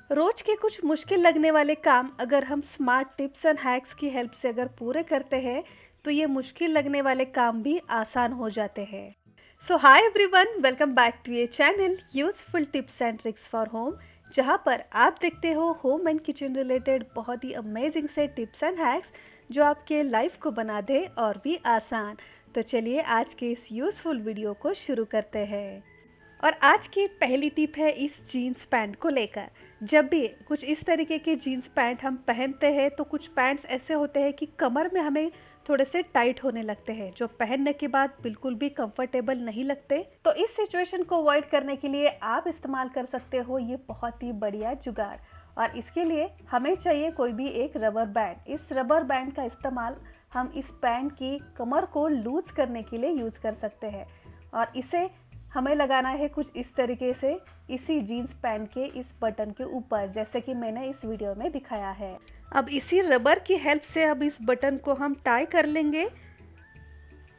रोज के कुछ मुश्किल लगने वाले काम अगर हम स्मार्ट टिप्स एंड हैक्स की हेल्प से अगर पूरे करते हैं तो ये मुश्किल लगने वाले काम भी आसान हो जाते हैं। So hi everyone, welcome back to ये channel useful tips and tricks for home, जहाँ पर आप देखते हो होम एंड किचन रिलेटेड बहुत ही अमेजिंग से टिप्स एंड हैक्स जो आपके लाइफ को बना दे और भी आसान। तो चलिए आज के इस यूजफुल वीडियो को शुरू करते हैं। और आज की पहली टिप है इस जीन्स पैंट को लेकर। जब भी कुछ इस तरीके के जीन्स पैंट हम पहनते हैं तो कुछ पैंट्स ऐसे होते हैं कि कमर में हमें थोड़े से टाइट होने लगते हैं, जो पहनने के बाद बिल्कुल भी कंफर्टेबल नहीं लगते। तो इस सिचुएशन को अवॉइड करने के लिए आप इस्तेमाल कर सकते हो ये बहुत ही बढ़िया जुगाड़। और इसके लिए हमें चाहिए कोई भी एक रबर बैंड। इस रबर बैंड का इस्तेमाल हम इस पैंट की कमर को लूज करने के लिए यूज़ कर सकते हैं। और इसे हमें लगाना है कुछ इस तरीके से इसी जीन्स पैंट के इस बटन के ऊपर, जैसे कि मैंने इस वीडियो में दिखाया है। अब इसी रबर की हेल्प से अब इस बटन को हम टाई कर लेंगे।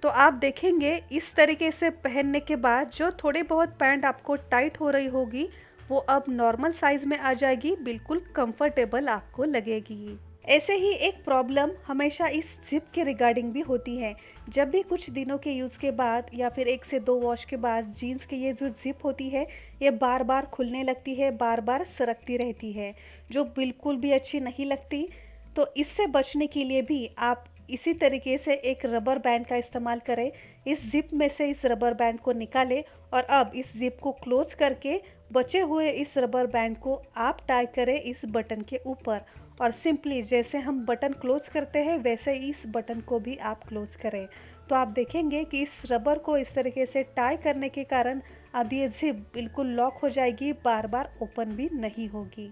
तो आप देखेंगे इस तरीके से पहनने के बाद जो थोड़े बहुत पैंट आपको टाइट हो रही होगी वो अब नॉर्मल साइज में आ जाएगी, बिल्कुल कंफर्टेबल आपको लगेगी। ऐसे ही एक प्रॉब्लम हमेशा इस जिप के रिगार्डिंग भी होती है। जब भी कुछ दिनों के यूज़ के बाद या फिर 1 से 2 वॉश के बाद जीन्स की ये जो जिप होती है ये बार बार खुलने लगती है, बार बार सरकती रहती है, जो बिल्कुल भी अच्छी नहीं लगती। तो इससे बचने के लिए भी आप इसी तरीके से एक रबर बैंड का इस्तेमाल करें। इस जिप में से इस रबर बैंड को निकालें और अब इस जिप को क्लोज करके बचे हुए इस रबर बैंड को आप टाई करें इस बटन के ऊपर। और सिंपली जैसे हम बटन क्लोज करते हैं वैसे ही इस बटन को भी आप क्लोज करें। तो आप देखेंगे कि इस रबर को इस तरीके से टाई करने के कारण अब ये जिप बिल्कुल लॉक हो जाएगी, बार बार ओपन भी नहीं होगी।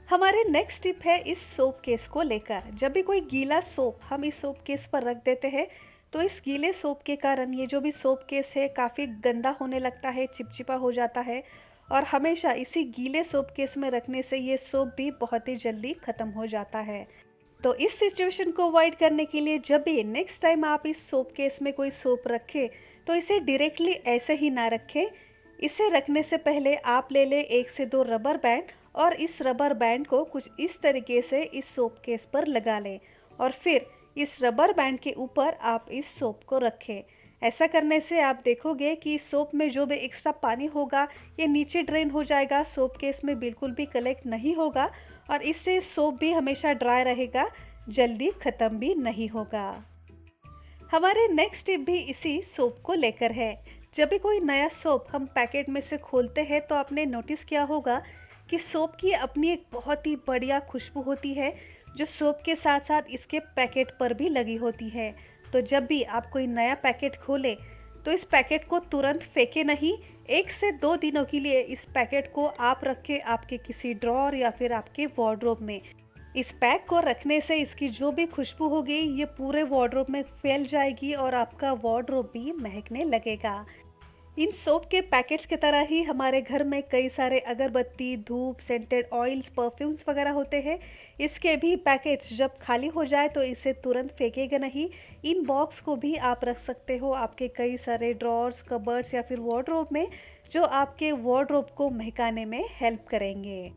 हमारे नेक्स्ट टिप है इस सोप केस को लेकर। जब भी कोई गीला सोप हम इस सोप केस पर रख देते हैं तो इस गीले सोप के कारण ये जो भी सोप केस है काफ़ी गंदा होने लगता है, चिपचिपा हो जाता है। और हमेशा इसी गीले सोप केस में रखने से ये सोप भी बहुत ही जल्दी ख़त्म हो जाता है। तो इस सिचुएशन को अवॉइड करने के लिए जब भी नेक्स्ट टाइम आप इस सोप केस में कोई सोप रखें तो इसे डायरेक्टली ऐसे ही ना रखें। इसे रखने से पहले आप ले लें 1 से 2 रबर बैंड और इस रबर बैंड को कुछ इस तरीके से इस सोप केस पर लगा लें और फिर इस रबर बैंड के ऊपर आप इस सोप को रखें। ऐसा करने से आप देखोगे कि सोप में जो भी एक्स्ट्रा पानी होगा ये नीचे ड्रेन हो जाएगा, सोप केस में बिल्कुल भी कलेक्ट नहीं होगा और इससे सोप भी हमेशा ड्राई रहेगा, जल्दी ख़त्म भी नहीं होगा। हमारे नेक्स्ट टिप भी इसी सोप को लेकर है। जब भी कोई नया सोप हम पैकेट में से खोलते हैं तो आपने नोटिस किया होगा कि सोप की अपनी एक बहुत ही बढ़िया खुशबू होती है जो सोप के साथ साथ इसके पैकेट पर भी लगी होती है। तो जब भी आप कोई नया पैकेट खोलें तो इस पैकेट को तुरंत फेंके नहीं। 1 से 2 दिनों के लिए इस पैकेट को आप रखें आपके किसी ड्रॉर या फिर आपके वार्डरोब में। इस पैक को रखने से इसकी जो भी खुशबू होगी ये पूरे वार्डरोब में फैल जाएगी और आपका वार्डरोब भी महकने लगेगा। इन सोप के पैकेट्स की तरह ही हमारे घर में कई सारे अगरबत्ती, धूप, सेंटेड ऑयल्स, परफ्यूम्स वगैरह होते हैं। इसके भी पैकेट्स जब खाली हो जाए तो इसे तुरंत फेंकेगा नहीं। इन बॉक्स को भी आप रख सकते हो आपके कई सारे ड्रॉर्स, कबर्ड्स या फिर वार्डरोब में, जो आपके वार्डरोब को महकाने में हेल्प करेंगे।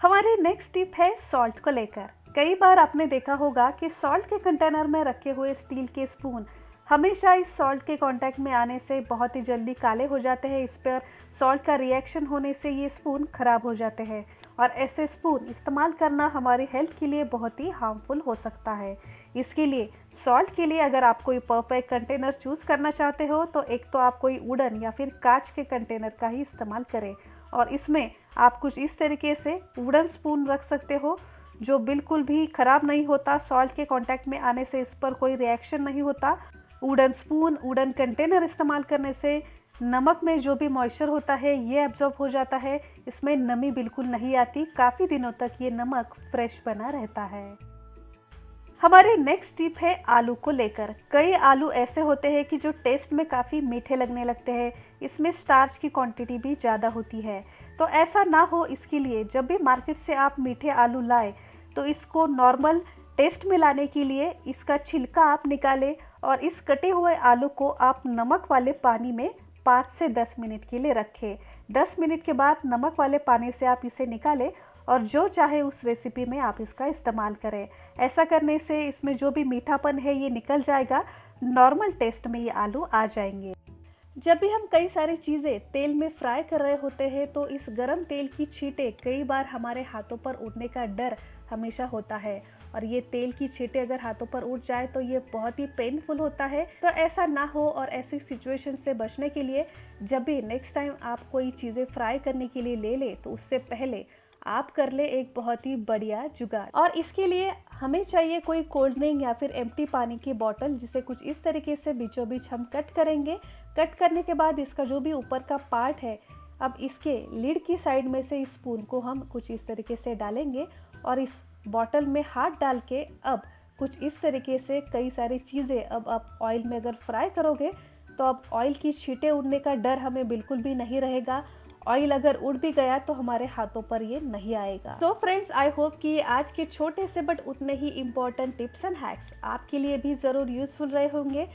हमारी नेक्स्ट टिप है सॉल्ट को लेकर। कई बार आपने देखा होगा कि सॉल्ट के कंटेनर में रखे हुए स्टील के स्पून हमेशा इस सॉल्ट के कांटेक्ट में आने से बहुत ही जल्दी काले हो जाते हैं। इस पर सॉल्ट का रिएक्शन होने से ये स्पून ख़राब हो जाते हैं और ऐसे स्पून इस्तेमाल करना हमारी हेल्थ के लिए बहुत ही हार्मफुल हो सकता है। इसके लिए सॉल्ट के लिए अगर आप कोई परफेक्ट कंटेनर चूज़ करना चाहते हो तो एक तो आप कोई वुडन या फिर कांच के कंटेनर का ही इस्तेमाल करें और इसमें आप कुछ इस तरीके से वुडन स्पून रख सकते हो जो बिल्कुल भी ख़राब नहीं होता। सॉल्ट के कांटेक्ट में आने से इस पर कोई रिएक्शन नहीं होता। वुडन स्पून, वुडन कंटेनर इस्तेमाल करने से नमक में जो भी मॉइस्चर होता है ये एब्जॉर्ब हो जाता है, इसमें नमी बिल्कुल नहीं आती, काफ़ी दिनों तक ये नमक फ्रेश बना रहता है। हमारे नेक्स्ट टिप है आलू को लेकर। कई आलू ऐसे होते हैं कि जो टेस्ट में काफ़ी मीठे लगने लगते हैं, इसमें स्टार्च की क्वांटिटी भी ज़्यादा होती है। तो ऐसा ना हो इसके लिए जब भी मार्केट से आप मीठे आलू लाएं तो इसको नॉर्मल टेस्ट में लाने के लिए इसका छिलका आप निकालें और इस कटे हुए आलू को आप नमक वाले पानी में 5 से 10 मिनट के लिए रखें। 10 मिनट के बाद नमक वाले पानी से आप इसे निकालें और जो चाहे उस रेसिपी में आप इसका इस्तेमाल करें। ऐसा करने से इसमें जो भी मीठापन है ये निकल जाएगा, नॉर्मल टेस्ट में ये आलू आ जाएंगे। जब भी हम कई सारी चीज़ें तेल में फ्राई कर रहे होते हैं तो इस गरम तेल की छींटें कई बार हमारे हाथों पर उड़ने का डर हमेशा होता है, और ये तेल की छींटें अगर हाथों पर उड़ जाए तो ये बहुत ही पेनफुल होता है। तो ऐसा ना हो और ऐसी सिचुएशन से बचने के लिए जब भी नेक्स्ट टाइम आप कोई चीज़ें फ्राई करने के लिए ले लें तो उससे पहले आप कर ले एक बहुत ही बढ़िया जुगाड़। और इसके लिए हमें चाहिए कोई कोल्ड ड्रिंक या फिर एम्प्टी पानी की बोतल, जिसे कुछ इस तरीके से बीचों बीच हम कट करेंगे। कट करने के बाद इसका जो भी ऊपर का पार्ट है, अब इसके लीड की साइड में से इस स्पून को हम कुछ इस तरीके से डालेंगे और इस बॉटल में हाथ डाल के अब कुछ इस तरीके से कई सारी चीज़ें अब आप ऑयल में अगर फ्राई करोगे तो अब ऑयल की छींटें उड़ने का डर हमें बिल्कुल भी नहीं रहेगा। ऑयल अगर उड़ भी गया तो हमारे हाथों पर ये नहीं आएगा। तो फ्रेंड्स, आई होप कि आज के छोटे से बट उतने ही इम्पोर्टेंट टिप्स एंड हैक्स आपके लिए भी ज़रूर यूज़फुल रहे होंगे।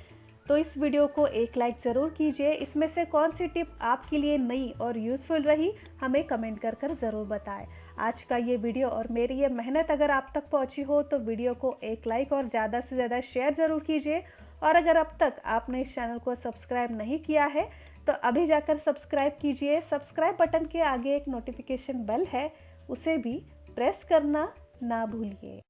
तो इस वीडियो को एक लाइक ज़रूर कीजिए। इसमें से कौन सी टिप आपके लिए नई और यूज़फुल रही हमें कमेंट कर ज़रूर बताएं। आज का ये वीडियो और मेरी ये मेहनत अगर आप तक पहुंची हो तो वीडियो को एक लाइक और ज़्यादा से ज़्यादा शेयर ज़रूर कीजिए। और अगर अब तक आपने इस चैनल को सब्सक्राइब नहीं किया है तो अभी जाकर सब्सक्राइब कीजिए। सब्सक्राइब बटन के आगे एक नोटिफिकेशन बेल है, उसे भी प्रेस करना ना भूलिए।